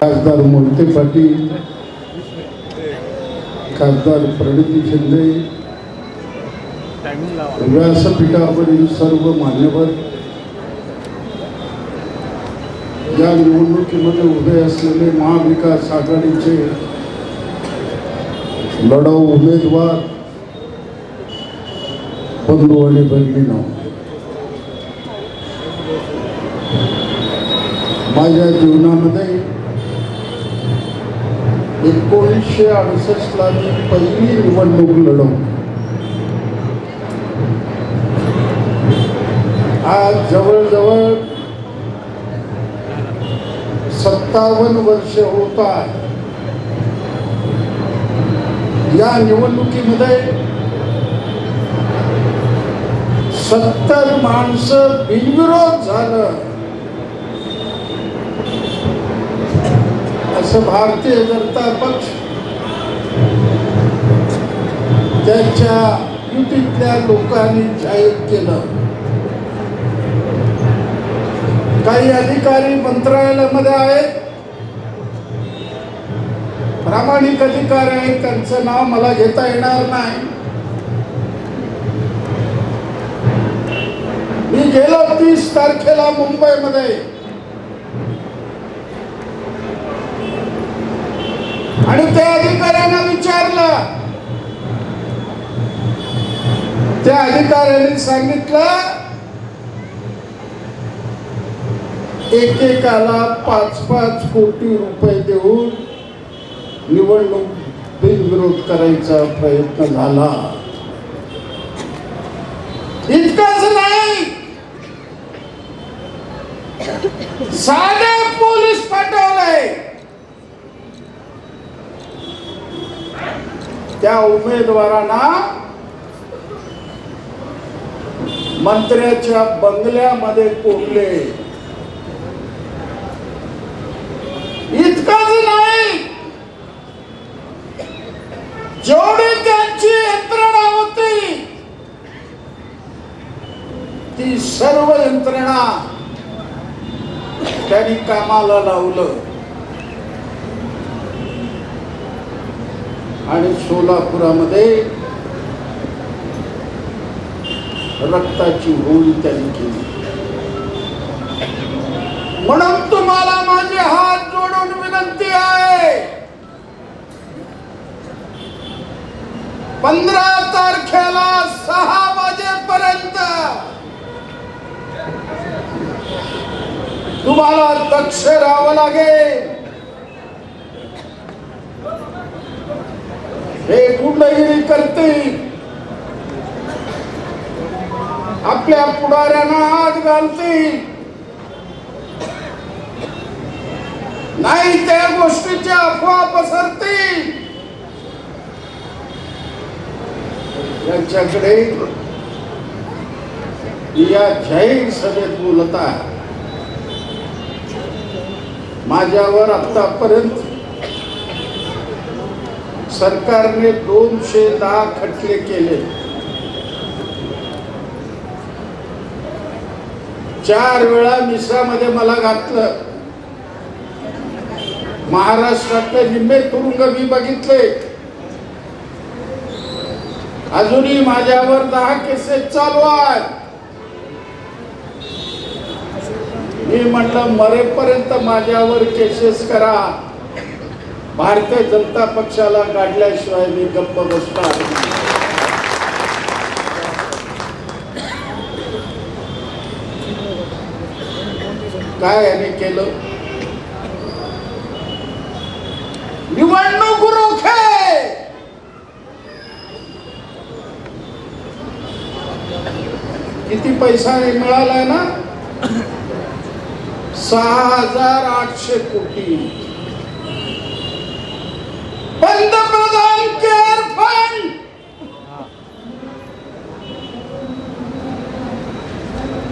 खासदार मोहिते पाटील, खासदार प्रणिती शिंदे, व्यासपीठावरील सर्व मान्यवर, या निवडणुकीमध्ये उभे असलेले महाविकास आघाडीचे लढाऊ उमेदवार, बंधू आणि भगिनींनो, माझ्या जीवनामध्ये 1968 ला मी पहिली निवडणूक लढवली. आज जवळजवळ 57 वर्ष होत आहे. या निवडणुकीमध्ये 70 माणसं बिनविरोध झालं असं भारतीय जनता पक्ष त्याच्या युतीतल्या लोकांनी जाहीर केलं. काही अधिकारी मंत्रालयामध्ये आहेत, प्रामाणिक अधिकारी आहेत, त्यांचं नाव मला घेता येणार नाही. मी गेलो 30 तारखेला मुंबईमध्ये आणि त्या अधिकाऱ्यांना विचारलं. त्या अधिकाऱ्यांनी सांगितलं एकेकाला 5-5 कोटी रुपये देऊन निवडणूक बिनविरोध करायचा प्रयत्न झाला. इतकंच नाही, साधे पोलीस पाठवले. त्या उमेदवारांना मंत्र्याच्या बंगल्यामध्ये कोंबले. इतकंच नाही, जेवढी त्यांची यंत्रणा होती ती सर्व यंत्रणा त्यांनी कामाला लावलं आणि सोलापुरामध्ये रक्ताची होळी त्यांनी केली. म्हणून तुम्हाला माझे हात जोडून विनंती आहे, 15 तारखेला 6 वाजेपर्यंत तुम्हाला दक्ष राहावं लागेल. हे गुंडगिरी करतील, आपल्या पुढाऱ्यांना हात घालतील, नाही त्या गोष्टीच्या अफवा पसरतील. यांच्याकडे या जाहीर सभेत बोलत आहे. माझ्यावर आतापर्यंत सरकारने 210 खटले केले. 4 वेळा मिसामध्ये मला घातलं. महाराष्ट्रातले निम्मे तुरुंग मी बघितले. अजूनही माझ्यावर 10 केसेस चालू आहेत. मी म्हटलं मरेपर्यंत माझ्यावर केसेस करा, भारतीय जनता पक्षाला काढल्याशिवाय मी गप्प बसणार. काय याने केलं? निवडणूक रोखे, किती पैसा मिळालाय ना? 6,800 कोटी. पंतप्रधान केअर फंड,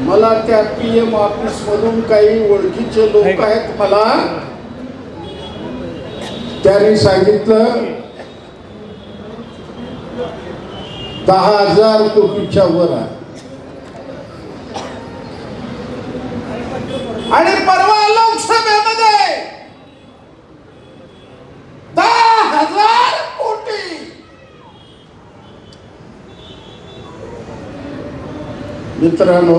मला त्या PM ऑफिस मधून काही ओळखीचे लोक आहेत, मला त्यांनी सांगितलं 10,000 कोटीच्या वर आहे. आणि परवा लोकसभेमध्ये मित्रांनो,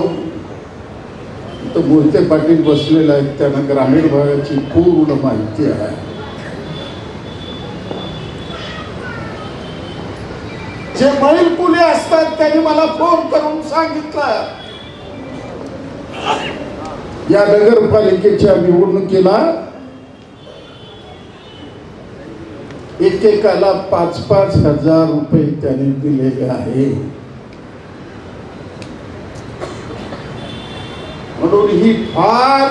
तर मोहिते पाटील बसलेले आहेत, त्यांना ग्रामीण भागाची पूर्ण माहिती आहे. जे बैल पुले असतात त्यांनी मला फोन करून सांगितलं, या नगरपालिकेच्या निवडणुकीला एकेकाला 5-5 हजार रुपये त्यांनी दिलेले आहे. म्हणून ही फार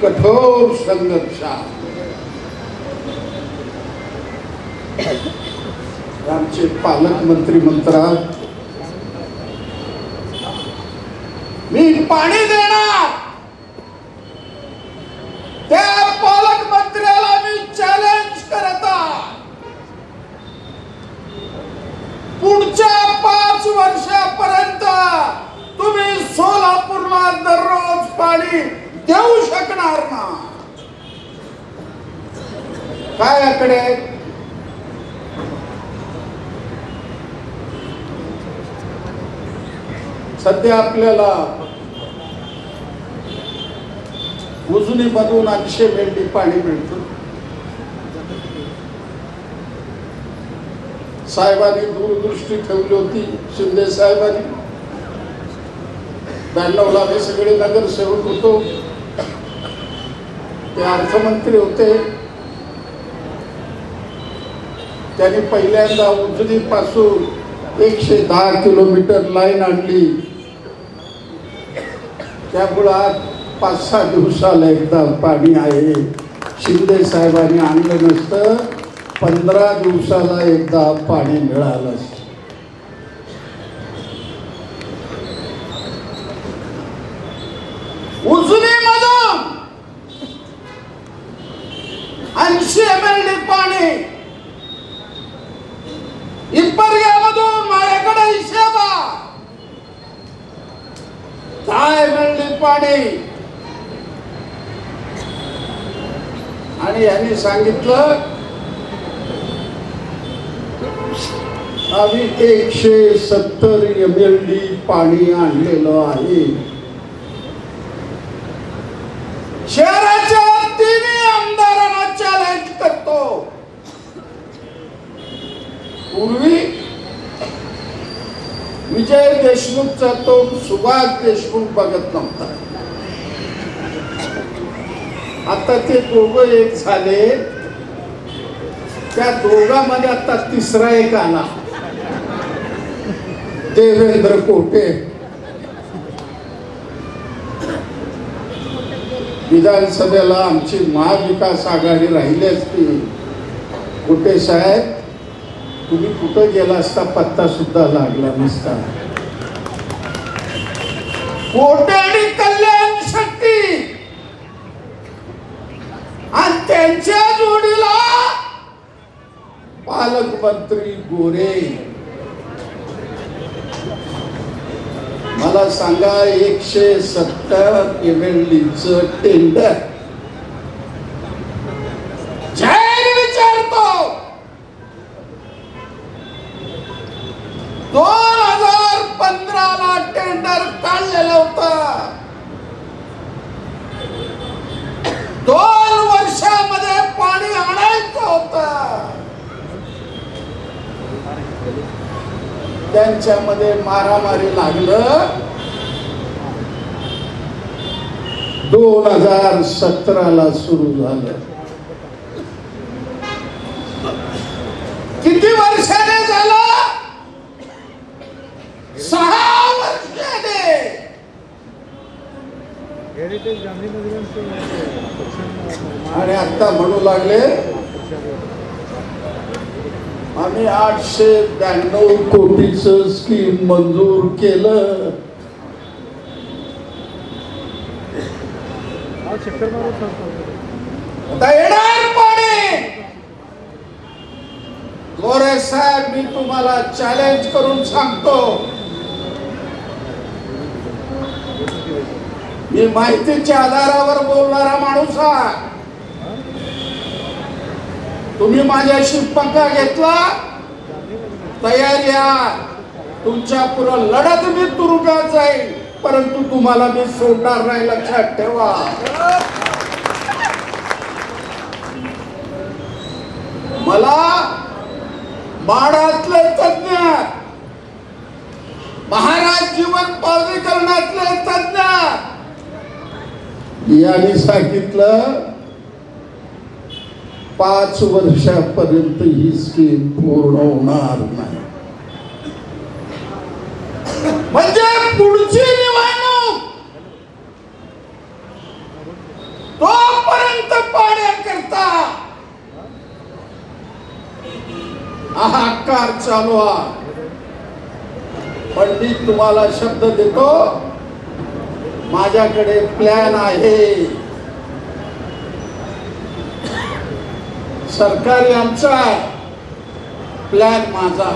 कठोर संघर्ष आमचे पालकमंत्री म्हणतात, मी पाणी देणार. त्या पालकमंत्र्याला मी चॅलेंज करता, पुढच्या 5 वर्षापर्यंत तुम्ही सोलापूरला दररोज पाणी देऊ शकणार ना? काय आकडे? सध्या आपल्याला उजनीमधून 800 मेंढी पाणी मिळतं. साहेबांनी दूरदृष्टी ठेवली होती, शिंदे साहेबांनी. 92ला आम्ही सगळे नगरसेवक होतो, ते अर्थमंत्री होते. त्यांनी पहिल्यांदा उजनी पासून 110 किलोमीटर लाईन आणली. त्यामुळे आज 5-6 दिवसाला एकदा पाणी आहे. शिंदे साहेबांनी आणलं नसतं, 15 दिवसाला एकदा पाणी मिळालं असतं. उजनीमधून 80 MLD पाणी, इप्परग्यामधून माझ्याकडे हिशेब 10 MLD पाणी. आणि यांनी सांगितलं आम्ही 170 MLD पाणी आणलेलं आहे. शहराच्या 3 आमदारांना चॅलेंज करतो. पूर्वी विजय देशमुखचा तो सुभाष देशमुख बघत नव्हता. आता ते दोघं एक झाले. त्या दोघांमध्ये आता तिसरा एक आला, देवेंद्र कोटे. विधानसभेला आमची महाविकास आघाडी राहिली असती, कोटे साहेब तुम्ही कुठं गेला असता पत्ता सुद्धा लागला नसता. कोटे आणि कल्याण शक्ती आणि त्यांच्या जोडीला पालकमंत्री गोरे. मला सांगा 170 MLDचं टेंडर जाहीर विचारतो 2015ला टेंडर काढलेलं होतं. 2 वर्षामध्ये पाणी आणायचं होतं. त्यांच्यामध्ये मारामारी लागलं. 2017ला सुरू झालं. किती वर्षाने झालं? 6 वर्षाने. आणि आता म्हणू लागले आम्ही 892 कोटीचं स्कीम मंजूर केलं. आता येणार पाणी. गोरे साहेब मी तुम्हाला चॅलेंज करून सांगतो, मी माहितीच्या आधारावर बोलणारा माणूस आहे. तुम्ही माझ्याशी पंखा घेतला, तयारी आहे. तुमच्या पुढं लढत मी तुरुंगात जाईल, परंतु तुम्हाला मी सोडणार नाही, लक्षात ठेवा. मला बाळातले तज्ञ, महाराज जीवन प्राधिकरणातले तज्ञ यांनी सांगितलं 5 वर्षापर्यंत ही स्कीम पूर्ण होणार नाही. म्हणजे पुढची निवडणूक तोपर्यंत पाण्याकरता हाहाकार चालू आहे. पण मी तुम्हाला शब्द देतो, माझ्याकडे प्लॅन आहे. सरकारी आमचा प्लॅन माझा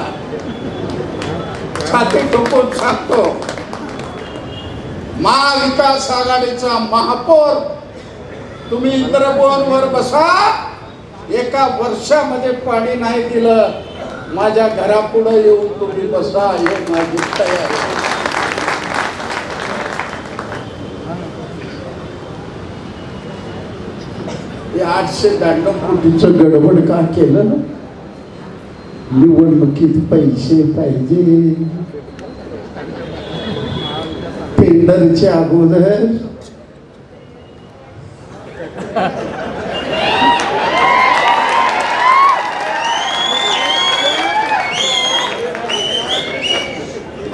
छाती ठोकून सांगतो. महाविकास आघाडीचा महापौर तुम्ही इंद्रभवनवर बसा, 1 वर्षामध्ये पाणी नाही दिलं, माझ्या घरापुढे येऊन तुम्ही बसा, हे माझी तयारी. हे 892 कोटीचं गडबड का केलं? निवडणुकीत पैसे पाहिजे, टेंडरच्या अगोदर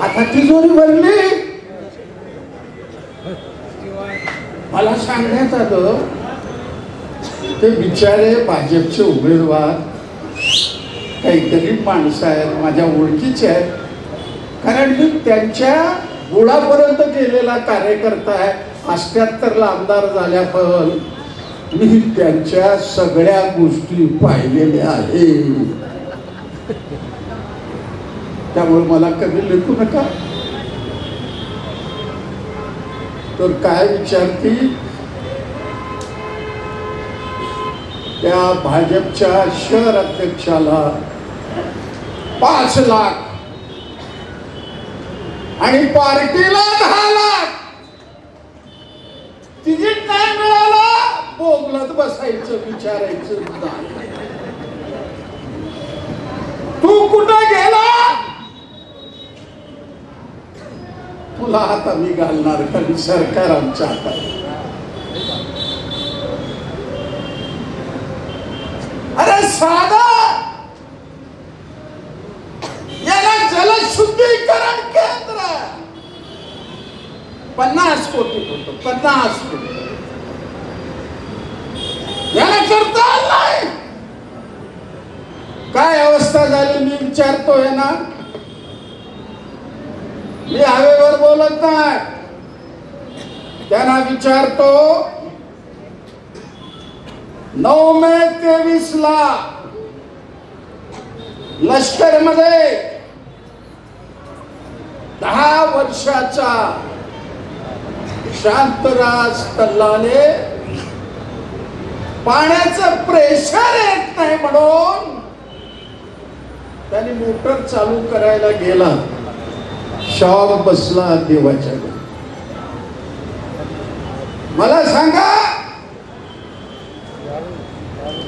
आता तिजोरी भरली. मला सांगण्यात आलं ते बिचारे भाजपचे उमेदवार काही गरीब माणसं आहेत, माझ्या ओळखीचे आहेत, कारण मी त्यांच्या गुळापर्यंत गेलेला कार्यकर्ता आहे. 78ला आमदार झाल्या, पण मी त्यांच्या सगळ्या गोष्टी पाहिलेल्या आहेत. त्यामुळे मला कधी लेखू नका. तर काय विचारती, त्या भाजपच्या शहर अध्यक्षाला 5 लाख आणि पार्टीला 10 लाख तिकीट नाही मिळालं, बोगलत बसायचं, विचारायचं नाही. तू कुठं गेला, तुला हात आम्ही घालणार, कधी सरकार आमच्या हातात. अरे साधा याला जलशुद्धीकरण केंद्र 50 कोटी होतं, 50 कोटी याला करता आलं नाही. काय अवस्था झाली मी विचारतोय ना. मी हवेवर बोलत नाही, त्यांना विचारतो. 9 मे 23ला लष्कर मध्ये 10 वर्षाचा शांतराज तल्लाने पाण्याचं प्रेशर येत नाही म्हणून त्यांनी मोटर चालू करायला गेला, शॉक बसला देवाच्या. मला सांगा,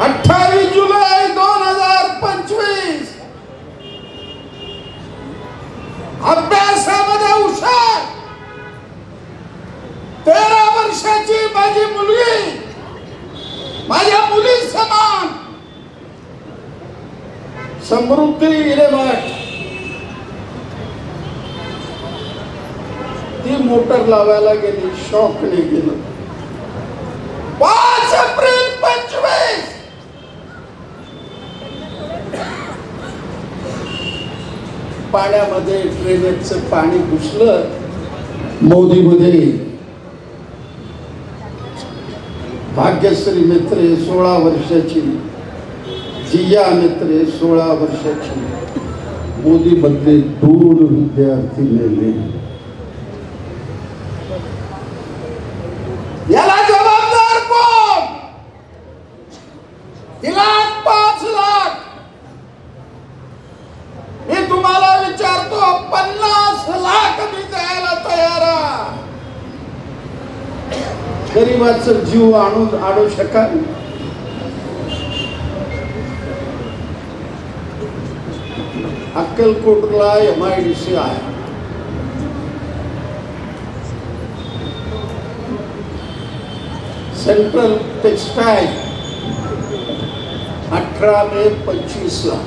28 जुलै 2025 अभ्यासामध्ये हुशार 13 वर्षाची माझी मुलगी, माझ्या मुली समान समृद्धी हिरेमठ, ती मोटर लावायला गेली, शॉकने गेलं. 5 एप्रिल 25 पाण्यामध्ये ड्रेनेजचं पाणी घुसलं. मोदीमध्ये भाग्यश्री मित्रे 16 वर्षाची, जिया मित्रे 16 वर्षाची, मोदीमध्ये 2 विद्यार्थी मेले. याला जबाबदार कोण? तिला 5 लाख. मी तुम्हाला विचारतो, 50 गरीबाचं जीव आणू शकाल? अक्कलकोटला MIDC आहे. सेंट्रल टेक्सटाईल 18 मे 25 ला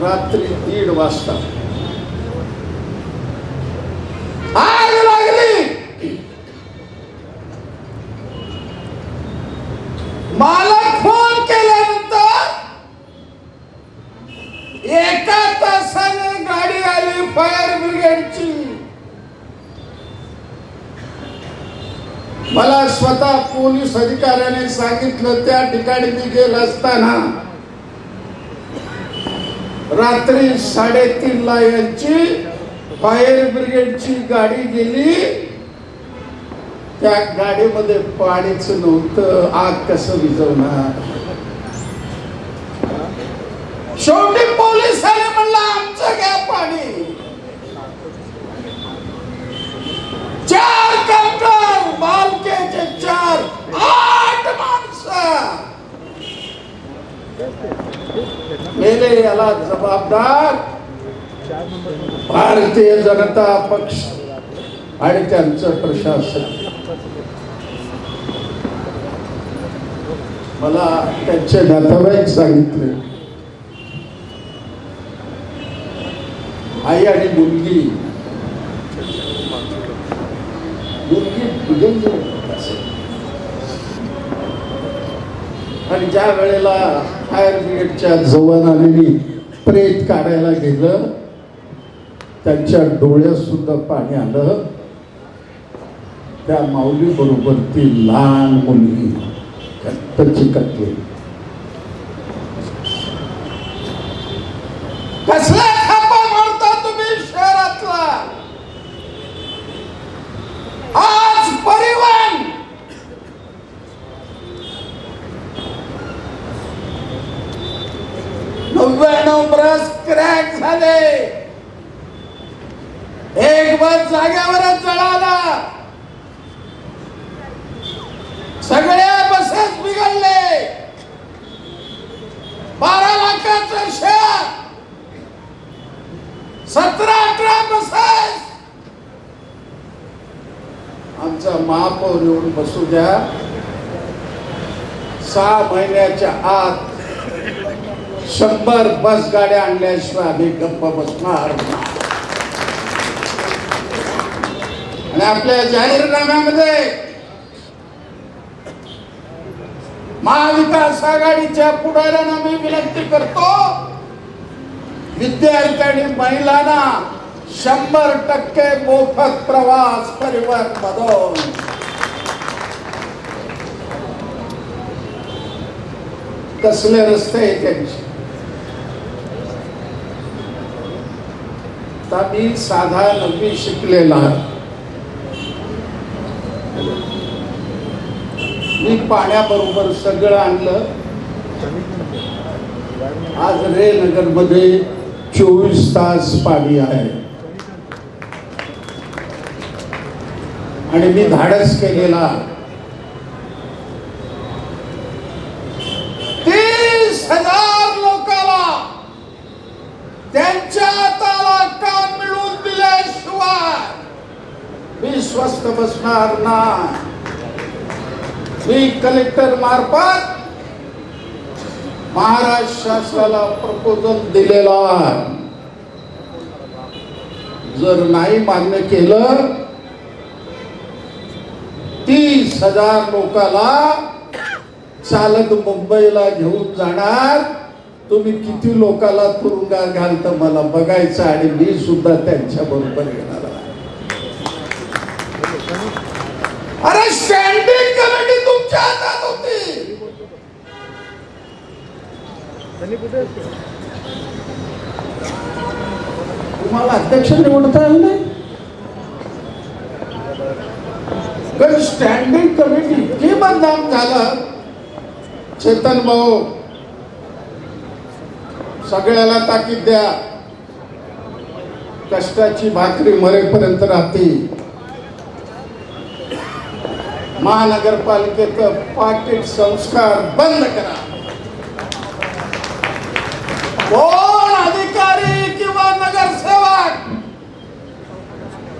रात्री 1:30 वाजता आग लागली. मालक फोन केल्यानंतर 1 तासाने गाडी आली फायर ब्रिगेडची. मला स्वतः पोलीस अधिकाऱ्याने सांगितलं. त्या ठिकाणी मी गेलो असताना रात्री 3:30 ला यांची फायर ब्रिगेडची गाडी गेली. त्या गाडीमध्ये पाणीच नव्हतं. आग कसं विझवणार? शेवटी पोलिसांनी म्हणलं आमचं घ्या पाणी. 4 काउंटर मालकेचे 4 8 माणसं मेले. याला जबाबदार भारतीय जनता पक्ष आणि त्यांचं प्रशासन. मला त्यांचे नातेवाईक सांगितले, आई आणि मुलगी आणि ज्या वेळेला फायर ब्रिगेडच्या जवानांनी प्रेत काढायला गेलं त्यांच्या डोळ्यात सुद्धा पाणी आलं. त्या माऊली बरोबर ती लहान मुलगी चिकटली. कसला थापा मारता तुम्ही शहरातला? आज परिवहन 99 बस क्रॅक झाले. एक बस जाग्यावरच जळाला. सगळ्या बसेस बिघडले. 12 लाखाचं शहर, 17-18 बसेस. आमचा महापौर येऊन बसू द्या. 6 महिन्याच्या आत 100 बस गाड्या आणल्याशिवाय आम्ही गप्प बसणार. आणि आपल्या जाहीरनाम्यामध्ये महाविकास आघाडीच्या पुढाऱ्यांना मी विनंती करतो, विद्यार्थी आणि महिलांना 100% मोफत प्रवास परिवहन मधून. कसले रस्ते त्यांचे? मी साधा 9वी शिकलेला. मी पाण्याबरोबर सगळं आणलं. आज रेनगर मध्ये 24 तास पाणी आहे. आणि मी धाडस केलेला 30,000 लोकांना त्यांच्या हाताला काम मिळवून दिल्याशिवाय मी स्वस्थ बसणार नाही. मी कलेक्टर मार्फत महाराष्ट्र शासनाला प्रपोजल दिलेला. जर नाही मान्य केलं 30,000 लोकांना चालक मुंबईला घेऊन जाणार. तुम्ही किती लोकांना तुरुंगात घालता मला बघायचं. आणि मी सुद्धा त्यांच्या बरोबर येणार. अरे स्टँडिंग कमिटी तुमच्या हातात होती. तुम्हाला अध्यक्ष निवडता आलं नाही. कारण स्टँडिंग कमिटी इतकी बदनाम झालं. चेतन भाऊ सगळ्याला ताकीद द्या. कष्टाची भाकरी मरेपर्यंत राहते. महानगरपालिकेचं पाकिट संस्कार बंद करा. कोण अधिकारी किंवा नगरसेवक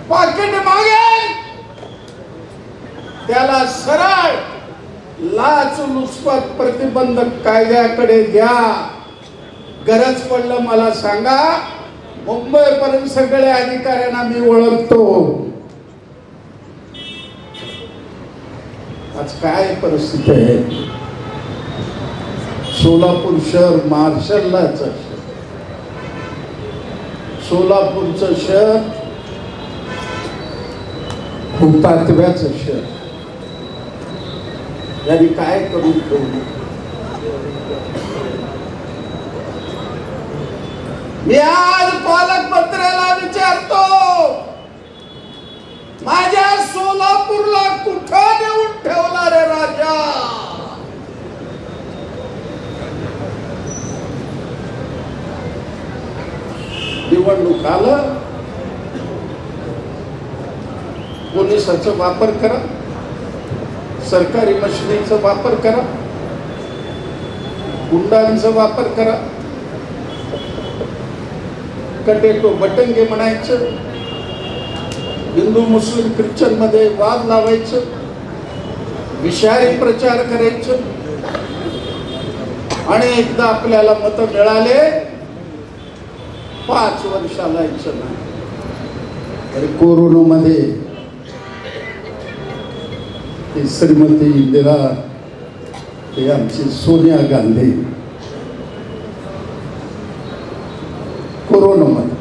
पाकिट मागेल त्याला सरळ लाचलुचपत प्रतिबंधक कायद्याकडे द्या. गरज पडलं मला सांगा, मुंबई पर्यंत सगळ्या अधिकाऱ्यांना मी ओळखतो. आज काय परिस्थिती आहे? सोलापूर शहर मार्शललाच, सोलापूरचं शहर हुतात्म्याचं शहर. यांनी काय करून ठेवलं? मी आज पालकमंत्र्याला विचारतो, माझ्या सोलापूरला कुठं नेऊन ठेवला रे राजा? निवडणूक आलं, पोलिसांचा वापर करा, सरकारी मशिनीचा वापर करा, गुंडांचा वापर करा, कटेटो बटंगे म्हणायचं, हिंदू मुस्लिम ख्रिश्चन मध्ये वाद लावायचं, विषारी प्रचार करायचं, आणि एकदा आपल्याला मत मिळाले 5 वर्षाला यायचं नाही. आणि कोरोनामध्ये ती श्रीमती इंदिरा, ते आमची सोनिया गांधी, कोरोनामध्ये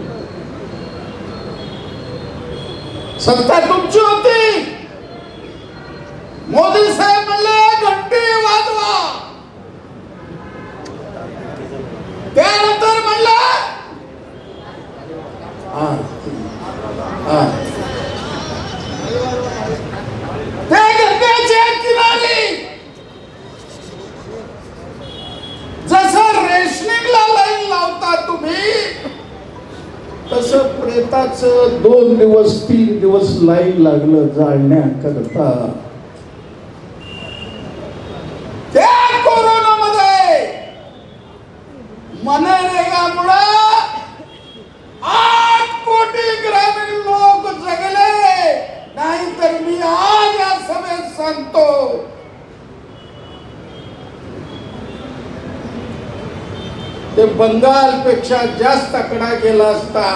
सत्ता तुमची होती. मोदी साहेब म्हणले घंटी वाजवा, त्यानंतर म्हणलं ते घंट्याच्या किनारी जसं रेशनिंगला लाईन लावता तुम्ही, तसं प्रेताचं 2 दिवस 3 दिवस लाईन लागलं जाळण्याकरता. त्या कोरोनामध्ये मनरेगामुळे 8 कोटी ग्रामीण लोक जगले. नाहीतर मी आज या सभेत सांगतो, ते बंगाल पेक्षा जास्त आकडा गेला असता.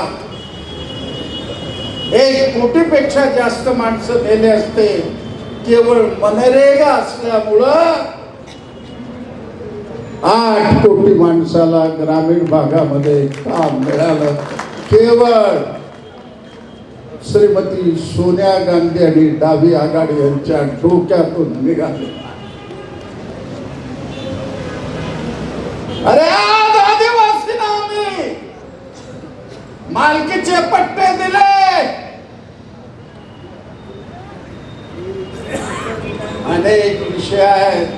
1 कोटीपेक्षा जास्त माणसं मेले असते. केवळ मनरेगा असल्यामुळं 8 कोटी माणसाला ग्रामीण भागामध्ये काम मिळालं. केवळ श्रीमती सोनिया गांधी आणि डावी आघाडी यांच्या डोक्यातून निघाले. अरे आज आदिवासींना आम्ही मालकीचे पट्टे दिले. अनेक विषय आहेत.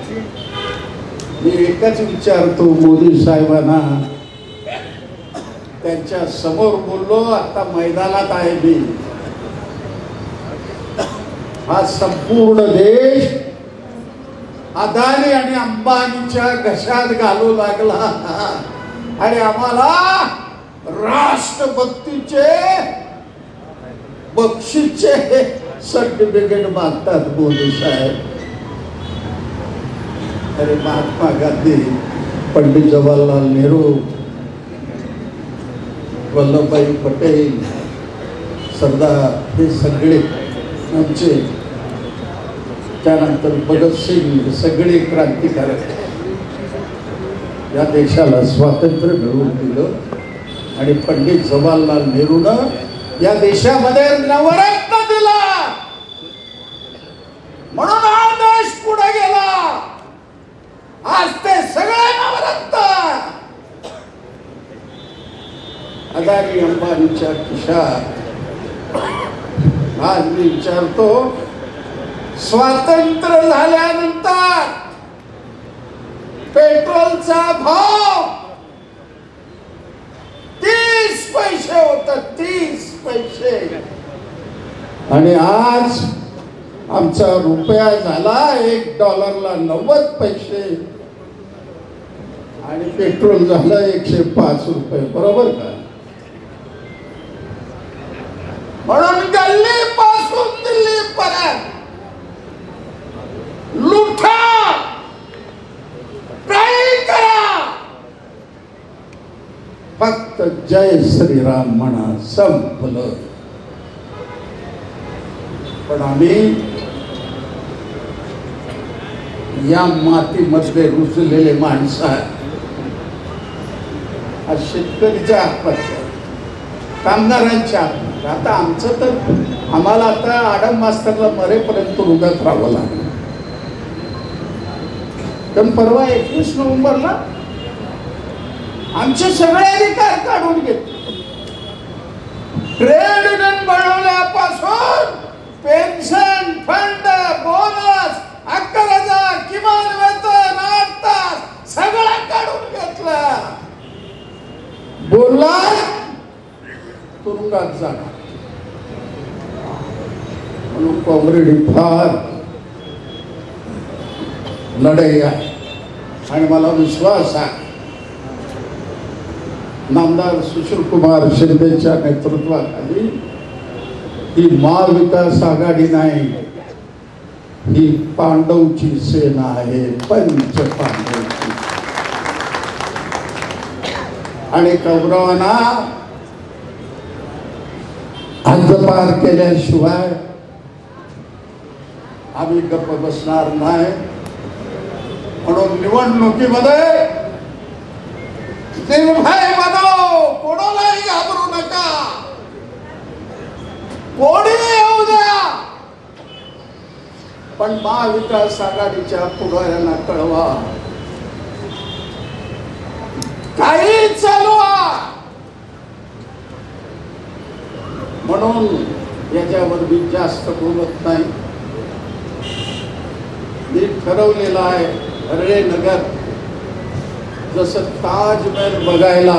मी एकच विचारतो मोदी साहेबांना, त्यांच्या समोर बोललो, आता मैदानात आहे मी. हा संपूर्ण देश अदानी आणि अंबानीच्या घशात घालू लागला आणि आम्हाला राष्ट्रभक्तीचे बक्षीसचे सर्टिफिकेट मागतात मोदी साहेब. अरे महात्मा गांधी, पंडित जवाहरलाल नेहरू, वल्लभभाई पटेल, सरदार, हे सगळे आमचे, त्यानंतर भगतसिंग, सगळे क्रांतिकारक या देशाला स्वातंत्र्य मिळवून दिलं. आणि पंडित जवाहरलाल नेहरूनं या देशामध्ये नवरत्न दिला, म्हणून हा देश पुढे गेला. आज ते सगळे नवरत्न अदानी अंबानीच्या खिशात. आज मी विचारतो, स्वातंत्र्य झाल्यानंतर पेट्रोलचा भाव 30 पैसे होता, 30 पैसे, आणि आज आमचा रुपया झाला $1 90 पैसे आणि पेट्रोल झालं 105 रुपये, बरोबर का? म्हणून गल्ली पासून दिल्ली पर्यंत लुटा, काही करा, फक्त जय श्रीराम म्हणा, संपलं. पण आम्ही या मातीमध्ये रुजलेले माणसं आहे. आज शेतकरीच्या आत्महत्या, कामगारांच्या आत्महत्या. आता आमचं तर आम्हाला आता आडम मास्तरला मरेपर्यंत रुगात राहावं लागलं. पण परवा 21 नोव्हेंबरला आमचे सगळे अधिकार काढून घेतले. ट्रेड युनियन बनवल्यापासून पेन्शन फंड, बोनस, 11,000 किमान वेतन, 8 तास सगळं काढून घेतलं. बोलला तुरुंगात जाणार. म्हणून काँग्रेस फार लढाई आहे आणि मला विश्वास आहे नामदार सुशीलकुमार शिंदेच्या नेतृत्वाखाली ही महाविकास आघाडी नाही, ही पांडवची सेना आहे, पंच पांडवची. आणि कौरवांना हद्दपार केल्याशिवाय आम्ही गप्प बसणार नाही. म्हणून निवडणुकीमध्ये निर्भय बनो, कोणालाही घाबरू नका, कोणी येऊ द्या, पण महाविकास आघाडीच्या पुढाऱ्यांना कळवा, काही चालवा. म्हणून याच्यावर मी जास्त बोलत नाही. मी ठरवलेलं आहे, हरळे नगर जसं ताजमहल बघायला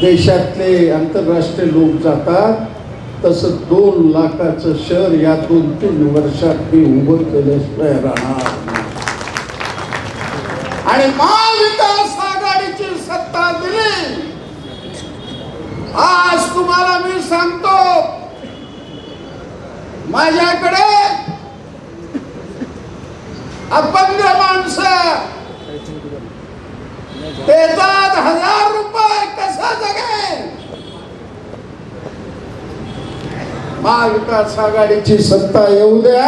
देशातले आंतरराष्ट्रीय लोक जातात, तसं 2 लाखाचं शहर या 2-3 वर्षात मी उभं केल्याशिवाय राहणार. आणि महाविकास आघाडीची सत्ता दिली. आज तुम्हाला मी सांगतो, माझ्याकडे अपंग माणसं देतात 1000 रुपये, कसा जगेल? महाविकास आघाडीची सत्ता येऊ द्या.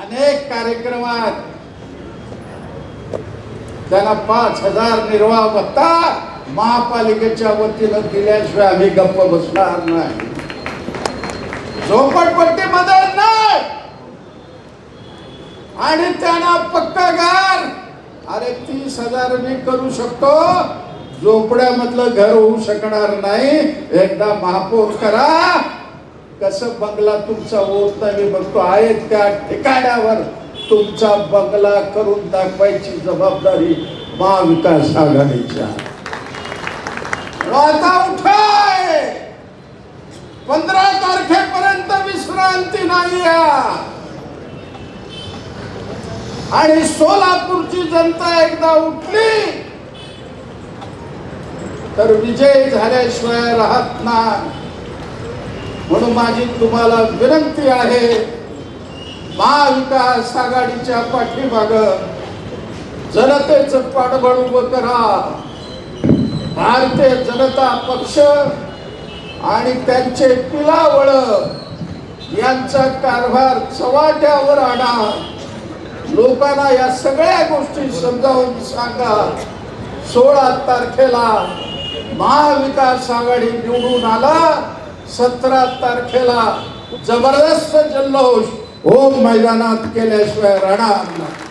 अनेक कार्यक्रमात त्यांना 5000 निर्वाह भत्ता महापालिकेच्या वतीनं दिल्याशिवाय आम्ही गप्प बसणार नाही. झोपडपट्टी मध्ये नाही. आणि त्यांना पक्का घर, अरे 30,000 मी करू शकतो, झोपड्यामधलं घर होऊ शकणार नाही. एकदा महापौर करा, कसं बंगला तुमचा होत नाही बघतो. आहेत त्या ठिकाणावर तुमचा बंगला करून दाखवायची जबाबदारी महाविकास आघाडीची आहे. आता उठाय, 15 तारखेपर्यंत विश्रांती नाही. आणि सोलापूरची जनता एकदा उठली तर विजय झाल्याशिवाय राहत नाही. म्हणून माझी तुम्हाला विनंती आहे, महाविकास आघाडीच्या पाठीमागं जनतेचं पाठबळ उभं करा. भारतीय जनता पक्ष आणि त्यांचे पिलावळ यांचा कारभार चव्हाट्यावर आणा. लोकांना या सगळ्या गोष्टी समजावून सांगा. 16 तारखेला महाविकास आघाडी निवडून आला. 17 तारखेला जबरदस्त जल्लोष मैदानात केल्याशिवाय राहणार नाही.